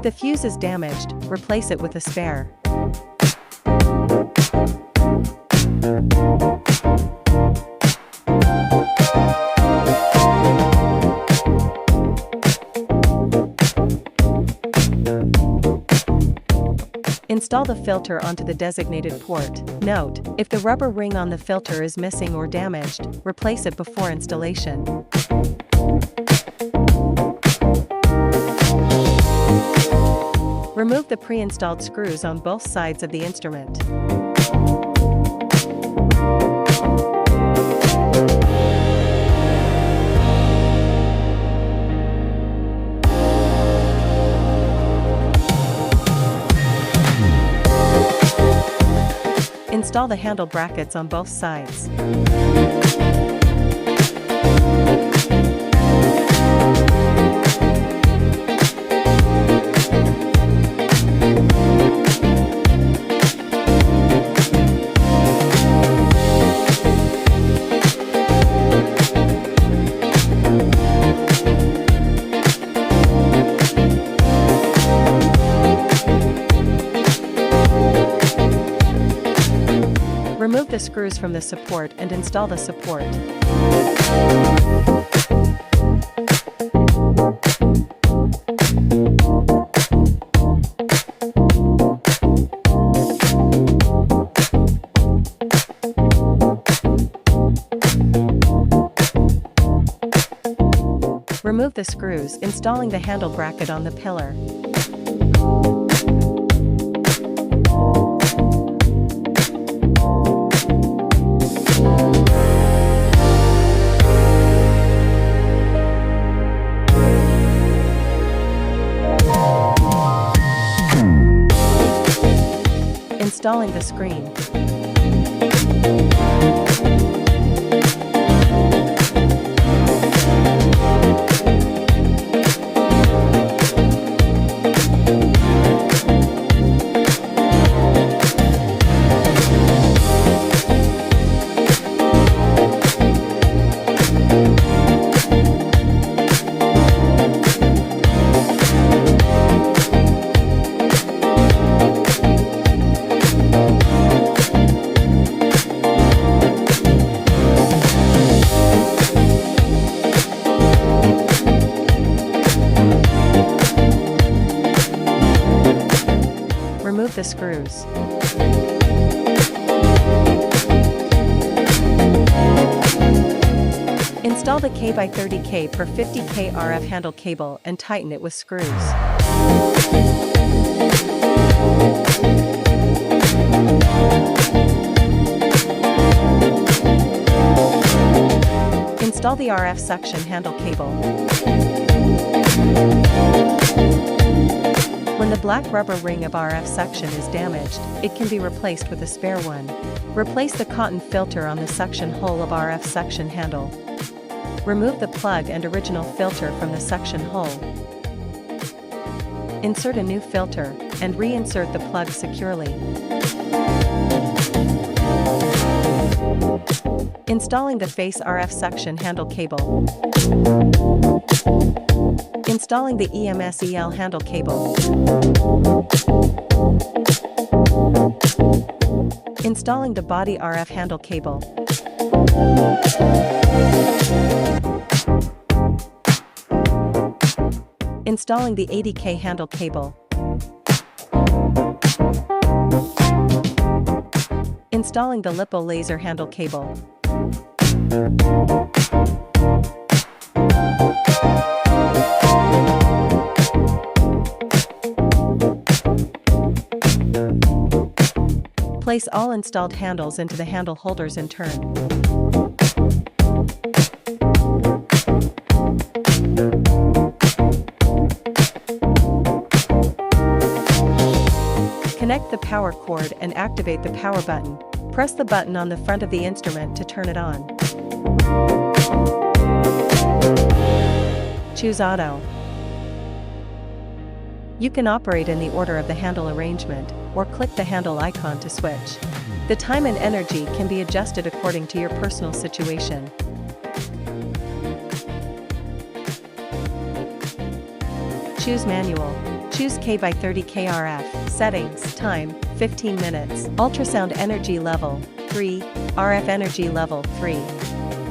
If the fuse is damaged, replace it with a spare. Install the filter onto the designated port. Note, if the rubber ring on the filter is missing or damaged, replace it before installation. Remove the pre-installed screws on both sides of the instrument. Install the handle brackets on both sides. Remove the screws from the support and install the support. Remove the screws, installing the handle bracket on the pillar. Installing the screen. Remove the screws. Install the K/30K per 50K RF handle cable and tighten it with screws. Install the RF suction handle cable. When the black rubber ring of RF suction is damaged, it can be replaced with a spare one. Replace the cotton filter on the suction hole of RF suction handle. Remove the plug and original filter from the suction hole. Insert a new filter, and reinsert the plug securely. Installing the face RF suction handle cable. Installing the EMS/EL handle cable. Installing the body RF handle cable. Installing the 80K handle cable. Installing the LiPo laser handle cable. Place all installed handles into the handle holders in turn. Connect the power cord and activate the power button. Press the button on the front of the instrument to turn it on. Choose Auto. You can operate in the order of the handle arrangement, or click the handle icon to switch. The time and energy can be adjusted according to your personal situation. Choose Manual. Choose K/30K RF. Settings, time, 15 minutes. Ultrasound energy level, 3. RF energy level, 3.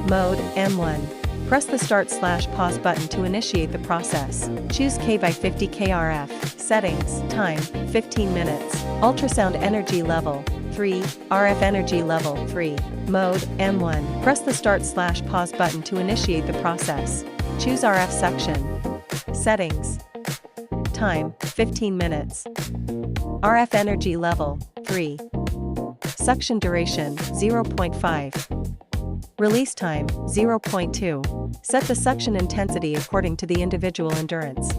Mode, M1. Press the Start/Pause button to initiate the process. Choose K/50K RF. Settings, time, 15 minutes. Ultrasound energy level, 3. RF energy level, 3. Mode, M1. Press the Start/Pause button to initiate the process. Choose RF section. Settings. Time, 15 minutes. RF energy level, 3. Suction duration, 0.5. Release time, 0.2. Set the suction intensity according to the individual endurance.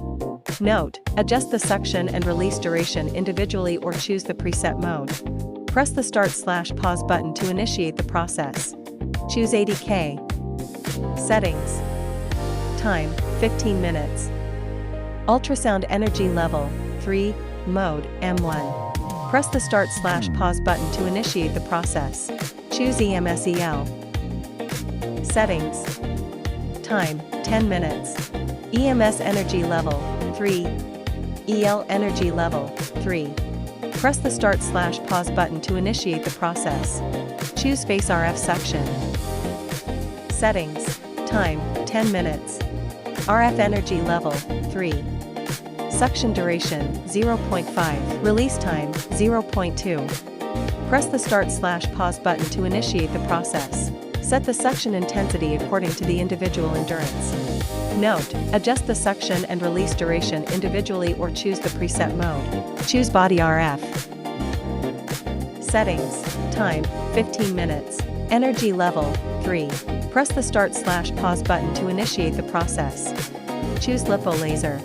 Note, adjust the suction and release duration individually or choose the preset mode. Press the Start/Pause button to initiate the process. Choose 80K. Settings. Time, 15 minutes. Ultrasound energy level, 3. Mode, M1. Press the Start/Pause button to initiate the process. Choose EMS/EL. Settings. Time, 10 minutes. EMS energy level, 3. EL energy level, 3. Press the Start/Pause button to initiate the process. Choose Face RF section. Settings. Time, 10 minutes. RF energy level, 3. Suction duration, 0.5. Release time, 0.2. Press the Start/Pause button to initiate the process. Set the suction intensity according to the individual endurance. Note, adjust the suction and release duration individually or choose the preset mode. Choose Body RF. Settings. Time, 15 minutes. Energy level, 3. Press the Start/Pause button to initiate the process. Choose Lipo Laser.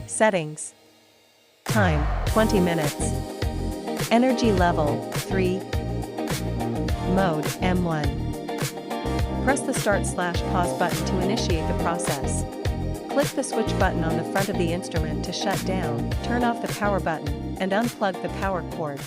Settings. Time, 20 minutes. Energy level, 3. Mode, M1. Press the Start/Pause button to initiate the process. Click the switch button on the front of the instrument to shut down, turn off the power button, and unplug the power cord.